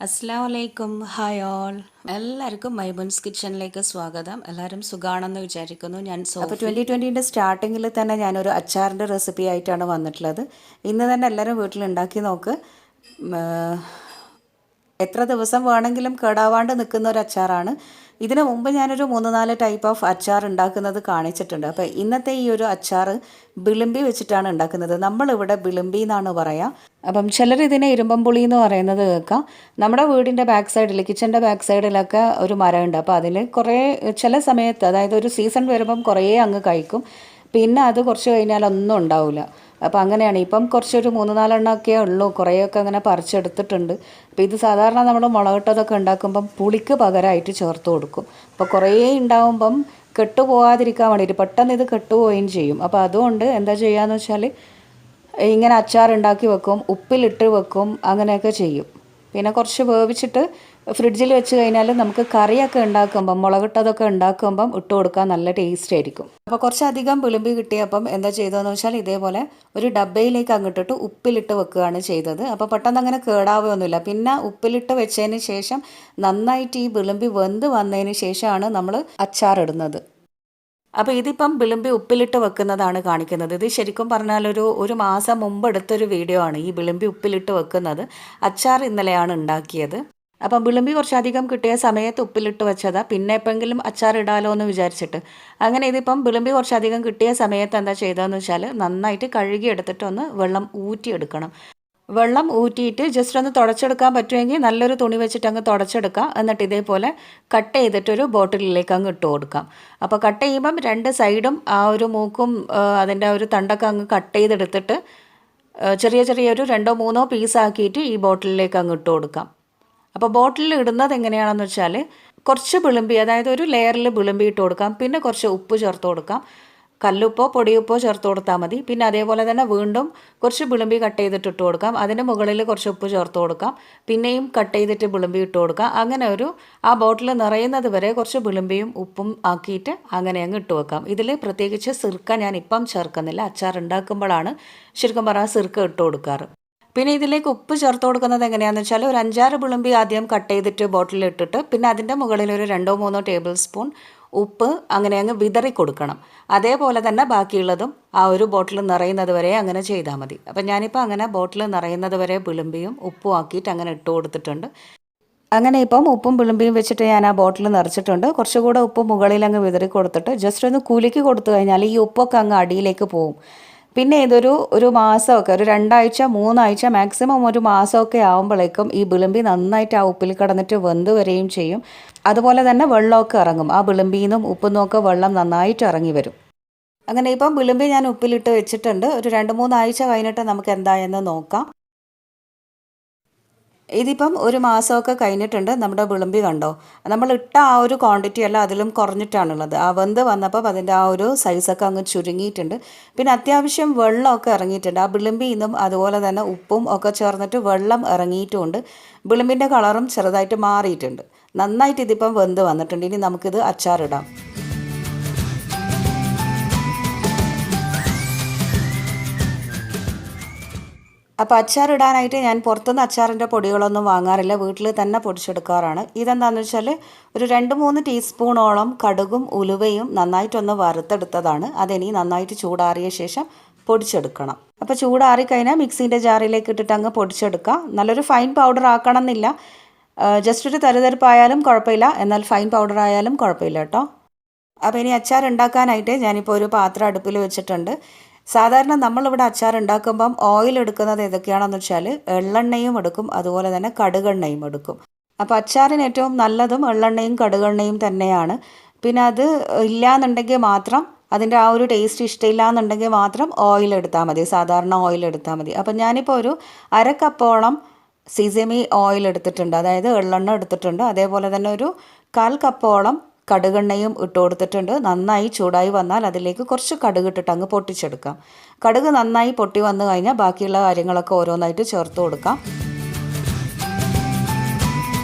അസ്സലാമു അലൈക്കും. Hi all. എല്ലാവർക്കും മൈബുൻസ് കിച്ചണിലേക്ക് സ്വാഗതം. എല്ലാവരും സുഖാണെന്ന് വിചാരിക്കുന്നു. ഞാൻ അപ്പോൾ 2020 സ്റ്റാർട്ടിങ്ങിൽ തന്നെ ഞാനൊരു അച്ചാറിൻ്റെ റെസിപ്പി ആയിട്ടാണ് വന്നിട്ടുള്ളത്. ഇന്ന് തന്നെ എല്ലാവരും വീട്ടിലുണ്ടാക്കി നോക്ക്. എത്ര ദിവസം വേണമെങ്കിലും കേടാവാണ്ട് നിൽക്കുന്ന ഒരു അച്ചാറാണ്. ഇതിനു മുമ്പ് ഞാനൊരു 3-4 ടൈപ്പ് ഓഫ് അച്ചാർ ഉണ്ടാക്കുന്നത് കാണിച്ചിട്ടുണ്ട്. അപ്പോൾ ഇന്നത്തെ ഈ ഒരു അച്ചാർ ബിളിമ്പി വെച്ചിട്ടാണ് ഉണ്ടാക്കുന്നത്. നമ്മളിവിടെ ബിളിമ്പി എന്നാണ് പറയുക. അപ്പം ചിലർ ഇതിനെ ഇരുമ്പമ്പുളി എന്ന് പറയുന്നത് കേൾക്കാം. നമ്മുടെ വീടിൻ്റെ ബാക്ക് സൈഡിൽ, കിച്ചൻ്റെ ബാക്ക് സൈഡിലൊക്കെ ഒരു മരമുണ്ട്. അപ്പോൾ അതിൽ കുറേ ചില സമയത്ത്, അതായത് ഒരു സീസൺ വരുമ്പം കുറേ അങ്ങ് കഴിക്കും. പിന്നെ അത് കുറച്ച് കഴിഞ്ഞാൽ ഒന്നും ഉണ്ടാവില്ല. അപ്പോൾ അങ്ങനെയാണ്. ഇപ്പം കുറച്ചൊരു 3-4 എണ്ണമൊക്കെ ഉള്ളൂ. കുറേയൊക്കെ അങ്ങനെ പറിച്ചെടുത്തിട്ടുണ്ട്. അപ്പോൾ ഇത് സാധാരണ നമ്മൾ മുളകിട്ടതൊക്കെ ഉണ്ടാക്കുമ്പം പുളിക്ക് പകരമായിട്ട് ചേർത്ത് കൊടുക്കും. അപ്പോൾ കുറേ ഉണ്ടാവുമ്പം കെട്ടുപോകാതിരിക്കാൻ വേണ്ടിയിട്ട് പെട്ടെന്ന് ഇത് കെട്ടുപോവുകയും ചെയ്യും. അപ്പോൾ അതുകൊണ്ട് എന്താ ചെയ്യുകയെന്ന് വെച്ചാൽ ഇങ്ങനെ അച്ചാർ ഉണ്ടാക്കി വെക്കും, ഉപ്പിലിട്ട് വെക്കും, അങ്ങനെയൊക്കെ ചെയ്യും. പിന്നെ കുറച്ച് വേവിച്ചിട്ട് ഫ്രിഡ്ജിൽ വെച്ച് കഴിഞ്ഞാൽ നമുക്ക് കറിയൊക്കെ ഉണ്ടാക്കുമ്പം, മുളകിട്ടതൊക്കെ ഉണ്ടാക്കുമ്പം ഇട്ട് കൊടുക്കാൻ നല്ല ടേസ്റ്റ് ആയിരിക്കും. അപ്പോൾ കുറച്ചധികം വിളുമ്പി കിട്ടിയപ്പം എന്താ ചെയ്തതെന്ന് വെച്ചാൽ ഇതേപോലെ ഒരു ഡബ്ബയിലേക്ക് അങ്ങിട്ടിട്ട് ഉപ്പിലിട്ട് വെക്കുകയാണ് ചെയ്തത്. അപ്പോൾ പെട്ടെന്ന് അങ്ങനെ കേടാവുകയൊന്നുമില്ല. പിന്നെ ഉപ്പിലിട്ട് വെച്ചതിന് ശേഷം നന്നായിട്ട് ഈ വിളുമ്പി വെന്ത് വന്നതിന് ശേഷമാണ് നമ്മൾ അച്ചാറിടുന്നത്. അപ്പോൾ ഇതിപ്പം വിളുമ്പി ഉപ്പിലിട്ട് വെക്കുന്നതാണ് കാണിക്കുന്നത്. ഇത് ശരിക്കും പറഞ്ഞാൽ ഒരു മാസം മുമ്പ് എടുത്തൊരു വീഡിയോ ആണ് ഈ വിളുമ്പി ഉപ്പിലിട്ട് വെക്കുന്നത്. അച്ചാർ ഇന്നലെയാണ് ഉണ്ടാക്കിയത്. അപ്പം വിളുമ്പി കുറച്ചധികം കിട്ടിയ സമയത്ത് ഉപ്പിലിട്ട് വെച്ചതാണ്. പിന്നെ എപ്പോഴെങ്കിലും അച്ചാർ ഇടാലോ എന്ന് വിചാരിച്ചിട്ട്. അങ്ങനെ ഇതിപ്പം വിളുമ്പി കുറച്ചധികം കിട്ടിയ സമയത്ത് എന്താ ചെയ്തതെന്ന് വെച്ചാൽ നന്നായിട്ട് കഴുകി എടുത്തിട്ടൊന്ന് വെള്ളം ഊറ്റിയെടുക്കണം. വെള്ളം ഊറ്റിയിട്ട് ജസ്റ്റ് ഒന്ന് തുടച്ചെടുക്കാൻ പറ്റുമെങ്കിൽ നല്ലൊരു തുണി വെച്ചിട്ട് അങ്ങ് തുടച്ചെടുക്കാം. എന്നിട്ട് ഇതേപോലെ കട്ട് ചെയ്തിട്ടൊരു ബോട്ടിലിലേക്ക് അങ്ങ് ഇട്ട് കൊടുക്കാം. അപ്പോൾ കട്ട് ചെയ്യുമ്പം 2 സൈഡും ആ ഒരു മൂക്കും അതിൻ്റെ ഒരു തണ്ടൊക്കെ അങ്ങ് കട്ട് ചെയ്തെടുത്തിട്ട് ചെറിയൊരു 2-3 പീസാക്കിയിട്ട് ഈ ബോട്ടിലിലേക്ക് അങ്ങ് ഇട്ട് കൊടുക്കാം. അപ്പോൾ ബോട്ടിലിൽ ഇടുന്നത് എങ്ങനെയാണെന്ന് വെച്ചാൽ കുറച്ച് വിളുമ്പി, അതായത് ഒരു ലെയറിൽ വിളുമ്പി ഇട്ട് കൊടുക്കാം. പിന്നെ കുറച്ച് ഉപ്പ് ചേർത്ത് കൊടുക്കാം. കല്ലുപ്പോ പൊടിയുപ്പോ ചേർത്ത് കൊടുത്താൽ മതി. പിന്നെ അതേപോലെ തന്നെ വീണ്ടും കുറച്ച് വിളുമ്പി കട്ട് ചെയ്തിട്ട് ഇട്ട് കൊടുക്കാം. അതിന് മുകളിൽ കുറച്ച് ഉപ്പ് ചേർത്ത് കൊടുക്കാം. പിന്നെയും കട്ട് ചെയ്തിട്ട് വിളുമ്പി ഇട്ട് കൊടുക്കാം. അങ്ങനെ ആ ബോട്ടിൽ നിറയുന്നത് വരെ കുറച്ച് വിളുമ്പിയും ഉപ്പും ആക്കിയിട്ട് അങ്ങനെ അങ്ങ് ഇട്ട് വെക്കാം. ഇതിൽ പ്രത്യേകിച്ച് സിർക്ക ഞാൻ ഇപ്പം ചേർക്കുന്നില്ല. അച്ചാർ ഉണ്ടാക്കുമ്പോഴാണ് ശരിക്കും പറഞ്ഞാൽ സിർക്ക ഇട്ട് കൊടുക്കാറ്. പിന്നെ ഇതിലേക്ക് ഉപ്പ് ചേർത്ത് കൊടുക്കുന്നത് എങ്ങനെയാണെന്ന് വെച്ചാൽ ഒരു 5-6 വിളുമ്പി ആദ്യം കട്ട് ചെയ്തിട്ട് ബോട്ടിലിൽ ഇട്ടിട്ട് പിന്നെ അതിൻ്റെ മുകളിൽ ഒരു 2-3 ടേബിൾ സ്പൂൺ ഉപ്പ് അങ്ങനെ അങ്ങ് വിതറി കൊടുക്കണം. അതേപോലെ തന്നെ ബാക്കിയുള്ളതും ആ ഒരു ബോട്ടിൽ നിറയുന്നത് വരെ അങ്ങനെ ചെയ്താൽ മതി. അപ്പം ഞാനിപ്പോൾ അങ്ങനെ ബോട്ടിൽ നിറയുന്നത് വരെ വിളുമ്പിയും ഉപ്പും ആക്കിയിട്ട് അങ്ങനെ ഇട്ട് കൊടുത്തിട്ടുണ്ട്. അങ്ങനെ ഇപ്പം ഉപ്പും വിളുമ്പിയും വെച്ചിട്ട് ഞാൻ ആ ബോട്ടിൽ നിറച്ചിട്ടുണ്ട്. കുറച്ചുകൂടെ ഉപ്പ് മുകളിൽ അങ്ങ് വിതറി കൊടുത്തിട്ട് ജസ്റ്റ് ഒന്ന് കുലുക്കി കൊടുത്തു കഴിഞ്ഞാൽ ഈ ഉപ്പൊക്കെ അങ്ങ് അടിയിലേക്ക് പോവും. പിന്നെ ഒരു മാസമൊക്കെ, ഒരു 2-3 ആഴ്ച മാക്സിമം ഒരു മാസമൊക്കെ ആകുമ്പോഴേക്കും ഈ വിളുമ്പി നന്നായിട്ട് ആ ഉപ്പിൽ കിടന്നിട്ട് വെന്ത് വരികയും ചെയ്യും. അതുപോലെ തന്നെ വെള്ളമൊക്കെ ഇറങ്ങും. ആ വിളുമ്പിൽ നിന്നും ഉപ്പിൽ നിന്നൊക്കെ വെള്ളം നന്നായിട്ട് ഇറങ്ങി വരും. അങ്ങനെ ഇപ്പം വിളുമ്പി ഞാൻ ഉപ്പിലിട്ട് വെച്ചിട്ടുണ്ട്. ഒരു 2-3 ആഴ്ച കഴിഞ്ഞിട്ട് നമുക്ക് എന്തായെന്ന് നോക്കാം. ഇതിപ്പം ഒരു മാസമൊക്കെ കഴിഞ്ഞിട്ടുണ്ട്. നമ്മുടെ വിളുമ്പി കണ്ടോ, നമ്മൾ ഇട്ട ആ ഒരു ക്വാണ്ടിറ്റി അല്ല, അതിലും കുറഞ്ഞിട്ടാണുള്ളത്. ആ വെന്ത് വന്നപ്പോൾ അതിൻ്റെ ആ ഒരു സൈസൊക്കെ അങ്ങ് ചുരുങ്ങിയിട്ടുണ്ട്. പിന്നെ അത്യാവശ്യം വെള്ളമൊക്കെ ഇറങ്ങിയിട്ടുണ്ട്. ആ വിളുമ്പിൽ നിന്നും അതുപോലെ തന്നെ ഉപ്പും ഒക്കെ ചേർന്നിട്ട് വെള്ളം ഇറങ്ങിയിട്ടുമുണ്ട്. വിളുമ്പിൻ്റെ കളറും ചെറുതായിട്ട് മാറിയിട്ടുണ്ട്. നന്നായിട്ട് ഇതിപ്പം വെന്ത് വന്നിട്ടുണ്ട്. ഇനി നമുക്കിത് അച്ചാറിടാം. അപ്പോൾ അച്ചാറിടാനായിട്ട് ഞാൻ പുറത്തുനിന്ന് അച്ചാറിൻ്റെ പൊടികളൊന്നും വാങ്ങാറില്ല, വീട്ടിൽ തന്നെ പൊടിച്ചെടുക്കാറാണ്. ഇതെന്താണെന്ന് വെച്ചാൽ ഒരു 2-3 ടീസ്പൂണോളം കടുകും ഉലുവയും നന്നായിട്ടൊന്ന് വറുത്തെടുത്തതാണ്. അതിനി നന്നായിട്ട് ചൂടാറിയ ശേഷം പൊടിച്ചെടുക്കണം. അപ്പോൾ ചൂടാറിക്കഴിഞ്ഞാൽ മിക്സിൻ്റെ ജാറിലേക്ക് ഇട്ടിട്ട് അങ്ങ് പൊടിച്ചെടുക്കാം. നല്ലൊരു ഫൈൻ പൗഡർ ആക്കണം എന്നില്ല, ജസ്റ്റ് ഒരു തരിതരിപ്പായാലും കുഴപ്പമില്ല, എന്നാൽ ഫൈൻ പൗഡർ ആയാലും കുഴപ്പമില്ല കേട്ടോ. അപ്പോൾ ഇനി അച്ചാർ ഉണ്ടാക്കാനായിട്ട് ഞാനിപ്പോൾ ഒരു പാത്രം അടുപ്പിൽ വെച്ചിട്ടുണ്ട്. സാധാരണ നമ്മളിവിടെ അച്ചാർ ഉണ്ടാക്കുമ്പം ഓയിൽ എടുക്കുന്നത് ഏതൊക്കെയാണെന്ന് വെച്ചാൽ എള്ളെണ്ണയും എടുക്കും, അതുപോലെ തന്നെ കടുകെണ്ണയും എടുക്കും. അപ്പോൾ അച്ചാറിന് ഏറ്റവും നല്ലതും എള്ളെണ്ണയും കടുകെണ്ണയും തന്നെയാണ്. പിന്നെ അത് ഇല്ലയെന്നുണ്ടെങ്കിൽ മാത്രം, അതിൻ്റെ ആ ഒരു ടേസ്റ്റ് ഇഷ്ടമില്ല എന്നുണ്ടെങ്കിൽ മാത്രം ഓയിൽ എടുത്താൽ മതി, സാധാരണ ഓയിൽ എടുത്താൽ മതി. അപ്പം ഞാനിപ്പോൾ ഒരു 1/2 കപ്പോളം സിസമി ഓയിൽ എടുത്തിട്ടുണ്ട്, അതായത് എള്ളെണ്ണ എടുത്തിട്ടുണ്ട്. അതേപോലെ തന്നെ ഒരു 1/4 കപ്പോളം കടുകെണ്ണയും ഇട്ട് കൊടുത്തിട്ടുണ്ട്. നന്നായി ചൂടായി വന്നാൽ അതിലേക്ക് കുറച്ച് കടുക് ഇട്ടിട്ട് അങ്ങ് പൊട്ടിച്ചെടുക്കാം. കടുക് നന്നായി പൊട്ടി വന്നു കഴിഞ്ഞാൽ ബാക്കിയുള്ള കാര്യങ്ങളൊക്കെ ഓരോന്നായിട്ട് ചേർത്ത് കൊടുക്കാം.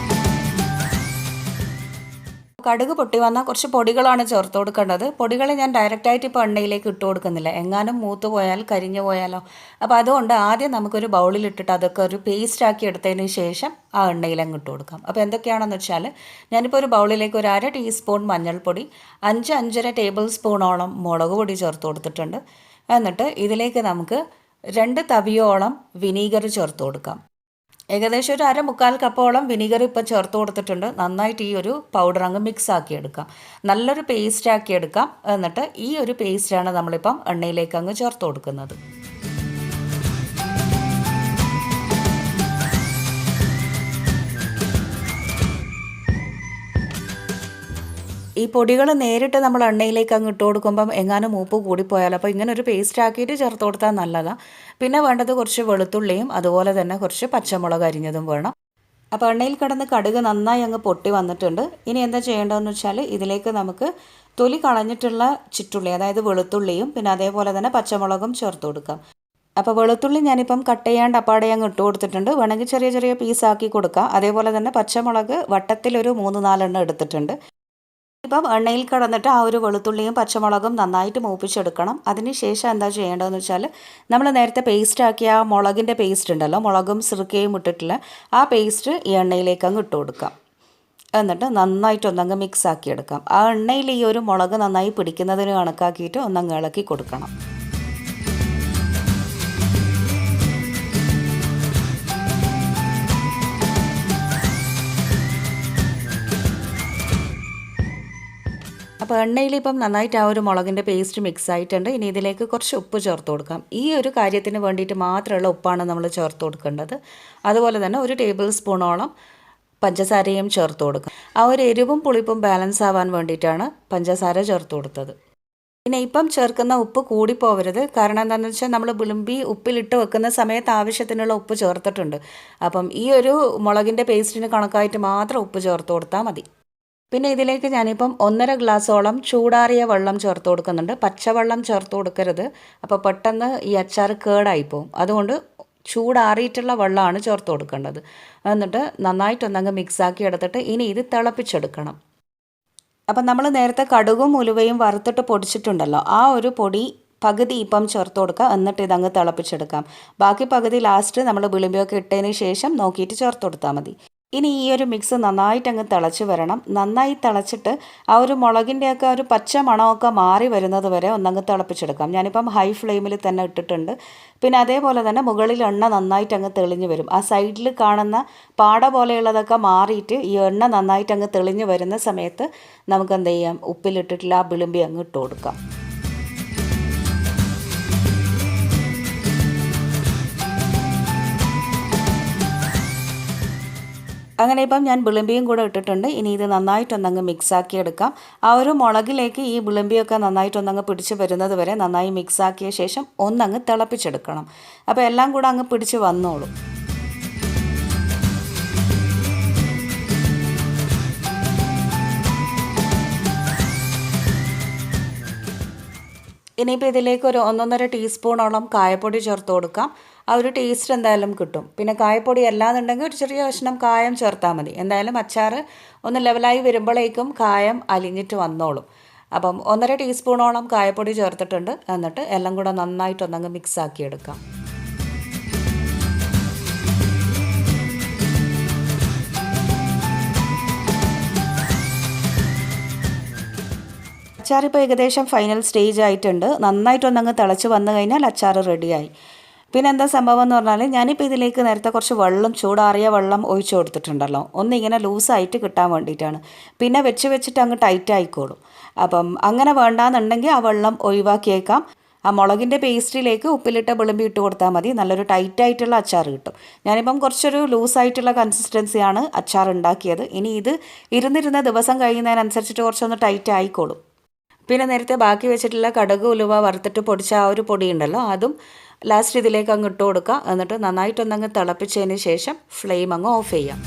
കടുക് പൊട്ടി വന്നാൽ കുറച്ച് പൊടികളാണ് ചേർത്ത് കൊടുക്കേണ്ടത്. പൊടികൾ ഞാൻ ഡയറക്റ്റായിട്ട് ഇപ്പോൾ എണ്ണയിലേക്ക് ഇട്ട് കൊടുക്കുന്നില്ല, എങ്ങാനും മൂത്ത് പോയാൽ കരിഞ്ഞു പോയാലോ. അപ്പോൾ അതുകൊണ്ട് ആദ്യം നമുക്കൊരു ബൗളിലിട്ടിട്ട് അതൊക്കെ ഒരു പേസ്റ്റാക്കി എടുത്തതിന് ശേഷം ആ എണ്ണയിൽ അങ്ങ് ഇട്ട് കൊടുക്കാം. അപ്പോൾ എന്തൊക്കെയാണെന്ന് വെച്ചാൽ ഞാനിപ്പോൾ ഒരു ബൗളിലേക്ക് ഒരു 1/2 ടീസ്പൂൺ മഞ്ഞൾപ്പൊടി, 5-5.5 ടേബിൾ സ്പൂണോളം മുളക് പൊടി ചേർത്ത് കൊടുത്തിട്ടുണ്ട്. എന്നിട്ട് ഇതിലേക്ക് നമുക്ക് 2 തവിയോളം വിനീഗർ ചേർത്ത് കൊടുക്കാം. ഏകദേശം ഒരു 1/4 കപ്പോളം വിനീഗർ ഇപ്പം ചേർത്ത് കൊടുത്തിട്ടുണ്ട്. നന്നായിട്ട് ഈ ഒരു പൗഡർ അങ്ങ് മിക്സ് ആക്കി എടുക്കാം, നല്ലൊരു പേസ്റ്റ് ആക്കി എടുക്കാം. എന്നിട്ട് ഈ ഒരു പേസ്റ്റാണ് നമ്മളിപ്പം എണ്ണയിലേക്ക് അങ്ങ് ചേർത്ത് കൊടുക്കുന്നത്. ഈ പൊടികൾ നേരിട്ട് നമ്മൾ എണ്ണയിലേക്ക് അങ്ങ് ഇട്ട് കൊടുക്കുമ്പം എങ്ങാനും മൂപ്പ് കൂടിപ്പോയാലോ. അപ്പോൾ ഇങ്ങനെ ഒരു പേസ്റ്റ് ആക്കിയിട്ട് ചേർത്ത് കൊടുത്താൽ നല്ലതാണ്. പിന്നെ വേണ്ടത് കുറച്ച് വെളുത്തുള്ളിയും അതുപോലെ തന്നെ കുറച്ച് പച്ചമുളക് അരിഞ്ഞതും വേണം. അപ്പോൾ എണ്ണയിൽ കിടന്ന് കടുക് നന്നായി അങ്ങ് പൊട്ടി വന്നിട്ടുണ്ട്. ഇനി എന്താ ചെയ്യേണ്ടതെന്ന് വെച്ചാൽ ഇതിലേക്ക് നമുക്ക് തൊലി കളഞ്ഞിട്ടുള്ള ചുറ്റുള്ളി, അതായത് വെളുത്തുള്ളിയും പിന്നെ അതേപോലെ തന്നെ പച്ചമുളകും ചേർത്ത് കൊടുക്കാം. അപ്പോൾ വെളുത്തുള്ളി ഞാനിപ്പം കട്ട് ചെയ്യാണ്ട് അപ്പാടെ അങ്ങ് ഇട്ട് കൊടുത്തിട്ടുണ്ട്. വേണമെങ്കിൽ ചെറിയ ചെറിയ പീസാക്കി കൊടുക്കാം. അതേപോലെ തന്നെ പച്ചമുളക് വട്ടത്തിലൊരു 3-4 എടുത്തിട്ടുണ്ട്. ഇപ്പം എണ്ണയിൽ കിടന്നിട്ട് ആ ഒരു വെളുത്തുള്ളിയും പച്ചമുളകും നന്നായിട്ട് മൂപ്പിച്ചെടുക്കണം. അതിന് ശേഷം എന്താ ചെയ്യേണ്ടതെന്ന് വെച്ചാൽ നമ്മൾ നേരത്തെ പേസ്റ്റ് ആക്കിയ ആ മുളകിൻ്റെ പേസ്റ്റ് ഉണ്ടല്ലോ, മുളകും സിർക്കയും ഇട്ടിട്ടുള്ള ആ പേസ്റ്റ് ഈ എണ്ണയിലേക്ക് അങ്ങ് ഇട്ട് കൊടുക്കാം. എന്നിട്ട് നന്നായിട്ടൊന്നങ്ങ് മിക്സ് ആക്കിയെടുക്കാം. ആ എണ്ണയിൽ ഈ ഒരു മുളക് നന്നായി പിടിക്കുന്നതിന് കണക്കാക്കിയിട്ട് ഒന്നങ്ങ് ഇളക്കി കൊടുക്കണം. അപ്പോൾ എണ്ണയിൽ ഇപ്പം നന്നായിട്ട് ആ ഒരു മുളകിൻ്റെ പേസ്റ്റ് മിക്സ് ആയിട്ടുണ്ട്. ഇനി ഇതിലേക്ക് കുറച്ച് ഉപ്പ് ചേർത്ത് കൊടുക്കാം. ഈ ഒരു കാര്യത്തിന് വേണ്ടിയിട്ട് മാത്രമുള്ള ഉപ്പാണ് നമ്മൾ ചേർത്ത് കൊടുക്കേണ്ടത്. അതുപോലെ തന്നെ 1 ടേബിൾ സ്പൂണോളം പഞ്ചസാരയും ചേർത്ത് കൊടുക്കാം. ആ ഒരു എരിവും പുളിപ്പും ബാലൻസ് ആവാൻ വേണ്ടിയിട്ടാണ് പഞ്ചസാര ചേർത്ത് കൊടുത്തത്. പിന്നെ ഇപ്പം ചേർക്കുന്ന ഉപ്പ് കൂടിപ്പോവരുത്. കാരണം എന്താണെന്ന് വെച്ചാൽ നമ്മൾ വിളുമ്പി ഉപ്പിലിട്ട് വെക്കുന്ന സമയത്ത് ആവശ്യത്തിനുള്ള ഉപ്പ് ചേർത്തിട്ടുണ്ട്. അപ്പം ഈ ഒരു മുളകിൻ്റെ പേസ്റ്റിന് കണക്കായിട്ട് മാത്രം ഉപ്പ് ചേർത്ത് കൊടുത്താൽ മതി. പിന്നെ ഇതിലേക്ക് ഞാനിപ്പം 1.5 ഗ്ലാസോളം ചൂടാറിയ വെള്ളം ചേർത്ത് കൊടുക്കുന്നുണ്ട്. പച്ചവെള്ളം ചേർത്ത് കൊടുക്കരുത്, അപ്പോൾ പെട്ടെന്ന് ഈ അച്ചാർ കേടായിപ്പോവും. അതുകൊണ്ട് ചൂടാറിയിട്ടുള്ള വെള്ളമാണ് ചേർത്ത് കൊടുക്കേണ്ടത്. എന്നിട്ട് നന്നായിട്ടൊന്നങ്ങ് മിക്സാക്കി എടുത്തിട്ട് ഇനി ഇത് തിളപ്പിച്ചെടുക്കണം. അപ്പം നമ്മൾ നേരത്തെ കടുകും ഉലുവയും വറുത്തിട്ട് പൊടിച്ചിട്ടുണ്ടല്ലോ, ആ ഒരു പൊടി പകുതി ഇപ്പം ചേർത്ത് കൊടുക്കുക. എന്നിട്ട് ഇതങ്ങ് തിളപ്പിച്ചെടുക്കാം. ബാക്കി പകുതി ലാസ്റ്റ് നമ്മൾ വിളിമ്പിയൊക്കെ ഇട്ടതിന് ശേഷം നോക്കിയിട്ട് ചേർത്ത് കൊടുത്താൽ മതി. ഇനി ഈ ഒരു മിക്സ് നന്നായിട്ട് അങ്ങ് തിളച്ച് വരണം. നന്നായി തിളച്ചിട്ട് ആ ഒരു മുളകിൻ്റെയൊക്കെ ഒരു പച്ച മണമൊക്കെ മാറി വരുന്നത് വരെ ഒന്നങ്ങ് തിളപ്പിച്ചെടുക്കാം. ഞാനിപ്പം ഹൈ ഫ്ലെയിമിൽ തന്നെ ഇട്ടിട്ടുണ്ട്. പിന്നെ അതേപോലെ തന്നെ മുകളിൽ എണ്ണ നന്നായിട്ട് അങ്ങ് തെളിഞ്ഞ് വരും. ആ സൈഡിൽ കാണുന്ന പാട പോലെയുള്ളതൊക്കെ മാറിയിട്ട് ഈ എണ്ണ നന്നായിട്ട് അങ്ങ് തെളിഞ്ഞ് വരുന്ന സമയത്ത് നമുക്ക് എന്ത് ചെയ്യാം, ഉപ്പിലിട്ടിട്ടുള്ള ആ വിളുമ്പി അങ്ങ് ഇട്ട് കൊടുക്കാം. അങ്ങനെ ഇപ്പം ഞാൻ വിളുമ്പിയും കൂടെ ഇട്ടിട്ടുണ്ട്. ഇനി ഇത് നന്നായിട്ടൊന്നങ്ങ് മിക്സാക്കി എടുക്കാം. ആ ഒരു മുളകിലേക്ക് ഈ വിളുമ്പിയൊക്കെ നന്നായിട്ടൊന്നങ്ങ് പിടിച്ച് വരുന്നത് വരെ നന്നായി മിക്സാക്കിയ ശേഷം ഒന്നങ്ങ് തിളപ്പിച്ചെടുക്കണം. അപ്പോൾ എല്ലാം കൂടെ അങ്ങ് പിടിച്ച് വന്നോളും. ഇനിയിപ്പോൾ ഇതിലേക്ക് ഒരു 1.5 ടീസ്പൂണോളം കായപ്പൊടി ചേർത്ത് കൊടുക്കാം. ആ ഒരു ടേസ്റ്റ് എന്തായാലും കിട്ടും. പിന്നെ കായപ്പൊടി അല്ലാന്നുണ്ടെങ്കിൽ ഒരു ചെറിയ കഷ്ണം കായം ചേർത്താൽ മതി. എന്തായാലും അച്ചാർ ഒന്ന് ലെവലായി വരുമ്പോഴേക്കും കായം അലിഞ്ഞിട്ട് വന്നോളും. അപ്പം 1.5 ടീസ്പൂണോളം കായപ്പൊടി ചേർത്തിട്ടുണ്ട്. എന്നിട്ട് എല്ലാം കൂടെ നന്നായിട്ടൊന്നങ്ങ് മിക്സ് ആക്കി എടുക്കാം. അച്ചാർ ഇപ്പോൾ ഏകദേശം ഫൈനൽ സ്റ്റേജ് ആയിട്ടുണ്ട്. നന്നായിട്ടൊന്നങ്ങ് തിളച്ച് വന്നു കഴിഞ്ഞാൽ അച്ചാർ റെഡിയായി. പിന്നെ എന്താ സംഭവം എന്ന് പറഞ്ഞാൽ ഞാനിപ്പോൾ ഇതിലേക്ക് നേരത്തെ കുറച്ച് വെള്ളം, ചൂടാറിയ വെള്ളം ഒഴിച്ചു കൊടുത്തിട്ടുണ്ടല്ലോ, ഒന്നിങ്ങനെ ലൂസായിട്ട് കിട്ടാൻ വേണ്ടിയിട്ടാണ്. പിന്നെ വെച്ചിട്ട് അങ്ങ് ടൈറ്റ് ആയിക്കോളും. അപ്പം അങ്ങനെ വേണ്ടാന്നുണ്ടെങ്കിൽ ആ വെള്ളം ഒഴിവാക്കിയേക്കാം. ആ മുളകിൻ്റെ പേസ്റ്റിലേക്ക് ഉപ്പിലിട്ട വിളുമ്പി ഇട്ട് കൊടുത്താൽ മതി. നല്ലൊരു ടൈറ്റായിട്ടുള്ള അച്ചാർ കിട്ടും. ഞാനിപ്പം കുറച്ചൊരു ലൂസായിട്ടുള്ള കൺസിസ്റ്റൻസിയാണ് അച്ചാർ ഉണ്ടാക്കിയത്. ഇനി ഇത് ഇരുന്നിരുന്ന ദിവസം കഴിയുന്നതിനനുസരിച്ചിട്ട് കുറച്ചൊന്ന് ടൈറ്റ് ആയിക്കോളും. പിന്നെ നേരത്തെ ബാക്കി വെച്ചിട്ടുള്ള കടുക് ഉലുവ വറുത്തിട്ട് പൊടിച്ച ആ ഒരു പൊടി ഉണ്ടല്ലോ, അതും ലാസ്റ്റ് ഇതിലേക്ക് അങ്ങ് ഇട്ട് കൊടുക്കുക. എന്നിട്ട് നന്നായിട്ടൊന്നങ്ങ് തിളപ്പിച്ചതിന് ശേഷം ഫ്ലെയിം അങ്ങ് ഓഫ് ചെയ്യാം.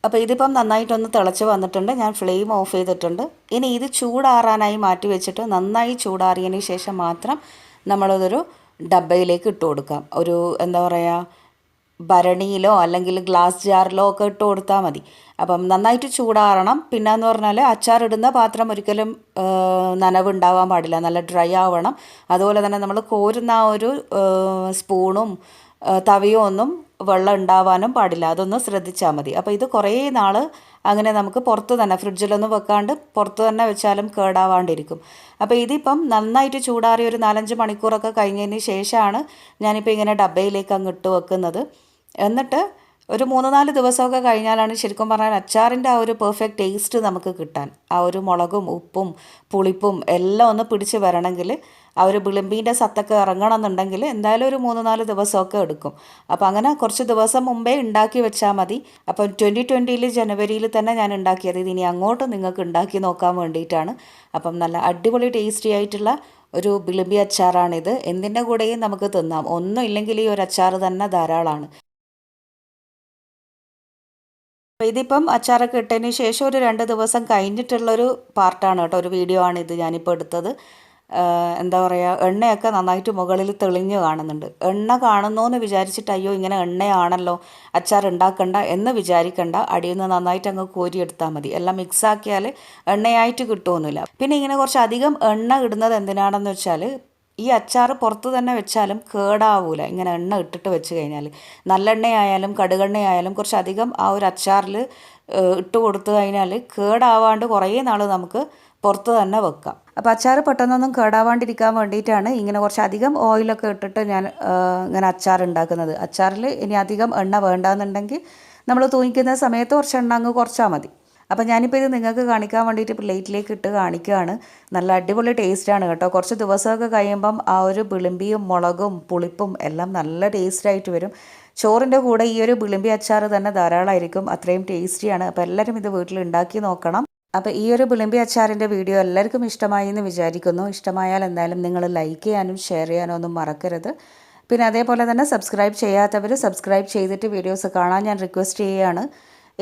അപ്പോൾ ഇതിപ്പം നന്നായിട്ടൊന്ന് തിളച്ച് വന്നിട്ടുണ്ട്. ഞാൻ ഫ്ലെയിം ഓഫ് ചെയ്തിട്ടുണ്ട്. ഇനി ഇത് ചൂടാറാനായി മാറ്റി വെച്ചിട്ട് നന്നായി ചൂടാറിയതിന് ശേഷം മാത്രം നമ്മളതൊരു ഡബ്ബയിലേക്ക് ഇട്ട് കൊടുക്കാം. ഒരു എന്താ പറയുക, ഭരണിയിലോ അല്ലെങ്കിൽ ഗ്ലാസ് ജാറിലോ ഒക്കെ ഇട്ട് കൊടുത്താൽ മതി. അപ്പം നന്നായിട്ട് ചൂടാറണം. പിന്നെയെന്ന് പറഞ്ഞാൽ അച്ചാറിടുന്ന പാത്രം ഒരിക്കലും നനവുണ്ടാവാൻ പാടില്ല, നല്ല ഡ്രൈ ആവണം. അതുപോലെ തന്നെ നമ്മൾ കോരുന്ന ആ ഒരു സ്പൂണും തവിയോ ഒന്നും വെള്ളം ഉണ്ടാവാനും പാടില്ല, അതൊന്ന് ശ്രദ്ധിച്ചാൽ മതി. അപ്പോൾ ഇത് കുറേ നാൾ അങ്ങനെ നമുക്ക് പുറത്ത് തന്നെ, ഫ്രിഡ്ജിലൊന്നും വെക്കാണ്ട് പുറത്ത് തന്നെ വെച്ചാലും കേടാവാണ്ടിരിക്കും. അപ്പോൾ ഇതിപ്പം നന്നായിട്ട് ചൂടാറി ഒരു 4-5 മണിക്കൂറൊക്കെ കഴിഞ്ഞതിന് ശേഷമാണ് ഞാനിപ്പോൾ ഇങ്ങനെ ഡബ്ബയിലേക്ക് അങ്ങ് ഇട്ട് വെക്കുന്നത്. എന്നിട്ട് ഒരു 3-4 ദിവസമൊക്കെ കഴിഞ്ഞാലാണ് ശരിക്കും പറഞ്ഞാൽ അച്ചാറിൻ്റെ ആ ഒരു പെർഫെക്റ്റ് ടേസ്റ്റ് നമുക്ക് കിട്ടാൻ. ആ ഒരു മുളകും ഉപ്പും പുളിപ്പും എല്ലാം ഒന്ന് പിടിച്ച് വരണമെങ്കിൽ, ആ ഒരു വിളിമ്പീൻ്റെ സത്തൊക്കെ ഇറങ്ങണം എന്നുണ്ടെങ്കിൽ എന്തായാലും ഒരു 3-4 ദിവസമൊക്കെ എടുക്കും. അപ്പോൾ അങ്ങനെ കുറച്ച് ദിവസം മുമ്പേ ഉണ്ടാക്കി വെച്ചാൽ മതി. അപ്പം 2020 ജനുവരിയിൽ തന്നെ ഞാൻ ഉണ്ടാക്കിയത്. ഇതിനി അങ്ങോട്ട് നിങ്ങൾക്ക് ഉണ്ടാക്കി നോക്കാൻ വേണ്ടിയിട്ടാണ്. അപ്പം നല്ല അടിപൊളി ടേസ്റ്റി ആയിട്ടുള്ള ഒരു വിളിമ്പി അച്ചാറാണിത്. എന്തിൻ്റെ കൂടെയും നമുക്ക് തിന്നാം. ഒന്നും ഇല്ലെങ്കിൽ ഈ ഒരു അച്ചാർ തന്നെ ധാരാളമാണ്. അപ്പോൾ ഇതിപ്പം അച്ചാറൊക്കെ ഇട്ടതിന് ശേഷം ഒരു 2 ദിവസം കഴിഞ്ഞിട്ടുള്ളൊരു പാർട്ടാണ് കേട്ടോ, ഒരു വീഡിയോ ആണ് ഇത് ഞാനിപ്പോൾ എടുത്തത്. എന്താ പറയുക, എണ്ണയൊക്കെ നന്നായിട്ട് മുകളിൽ തെളിഞ്ഞ് കാണുന്നുണ്ട്. എണ്ണ കാണുന്നോന്ന് വിചാരിച്ചിട്ട് അയ്യോ ഇങ്ങനെ എണ്ണയാണല്ലോ അച്ചാർ ഉണ്ടാക്കണ്ട എന്ന് വിചാരിക്കണ്ട. അടിയിൽ നിന്ന് നന്നായിട്ട് അങ്ങ് കോരിയെടുത്താൽ മതി. എല്ലാം മിക്സാക്കിയാൽ എണ്ണയായിട്ട് കിട്ടുമൊന്നുമില്ല. പിന്നെ ഇങ്ങനെ കുറച്ച് അധികം എണ്ണ ഇടുന്നത് എന്തിനാണെന്ന് വെച്ചാൽ, ഈ അച്ചാർ പുറത്ത് തന്നെ വെച്ചാലും കേടാവൂല ഇങ്ങനെ എണ്ണ ഇട്ടിട്ട് വെച്ച് കഴിഞ്ഞാൽ. നല്ലെണ്ണയായാലും കടുകെണ്ണയായാലും കുറച്ചധികം ആ ഒരു അച്ചാറിൽ ഇട്ട് കൊടുത്തു കഴിഞ്ഞാൽ കേടാവാണ്ട് കുറേ നാൾ നമുക്ക് പുറത്ത് തന്നെ വെക്കാം. അപ്പോൾ അച്ചാർ പെട്ടെന്നൊന്നും കേടാവാണ്ടിരിക്കാൻ വേണ്ടിയിട്ടാണ് ഇങ്ങനെ കുറച്ചധികം ഓയിലൊക്കെ ഇട്ടിട്ട് ഞാൻ ഇങ്ങനെ അച്ചാർ ഉണ്ടാക്കുന്നത്. അച്ചാറിൽ ഇനി അധികം എണ്ണ വേണ്ടാന്നുണ്ടെങ്കിൽ നമ്മൾ തൂങ്ങിക്കുന്ന സമയത്ത് കുറച്ച് എണ്ണ അങ്ങ് കുറച്ചാൽ മതി. അപ്പോൾ ഞാനിപ്പോൾ ഇത് നിങ്ങൾക്ക് കാണിക്കാൻ വേണ്ടിയിട്ട് പ്ലേറ്റിലേക്ക് ഇട്ട് കാണിക്കുകയാണ്. നല്ല അടിപൊളി ടേസ്റ്റാണ് കേട്ടോ. കുറച്ച് ദിവസമൊക്കെ കഴിയുമ്പം ആ ഒരു വിളിമ്പിയും മുളകും പുളിപ്പും എല്ലാം നല്ല ടേസ്റ്റായിട്ട് വരും. ചോറിൻ്റെ കൂടെ ഈ ഒരു വിളിമ്പി അച്ചാർ തന്നെ ധാരാളമായിരിക്കും, അത്രയും ടേസ്റ്റിയാണ്. അപ്പോൾ എല്ലാവരും ഇത് വീട്ടിൽ ഉണ്ടാക്കി നോക്കണം. അപ്പോൾ ഈ ഒരു വിളിമ്പി അച്ചാറിൻ്റെ വീഡിയോ എല്ലാവർക്കും ഇഷ്ടമായി എന്ന് വിചാരിക്കുന്നു. ഇഷ്ടമായാൽ എന്തായാലും നിങ്ങൾ ലൈക്ക് ചെയ്യാനും ഷെയർ ചെയ്യാനും ഒന്നും മറക്കരുത്. പിന്നെ അതേപോലെ തന്നെ സബ്സ്ക്രൈബ് ചെയ്യാത്തവർ സബ്സ്ക്രൈബ് ചെയ്തിട്ട് വീഡിയോസ് കാണാൻ ഞാൻ റിക്വസ്റ്റ് ചെയ്യുകയാണ്.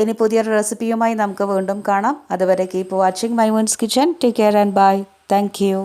ഇനി പുതിയൊരു റെസിപ്പിയുമായി നമുക്ക് വീണ്ടും കാണാം. അതുവരെ keep watching Maimoon's kitchen. Take care and bye. Thank U.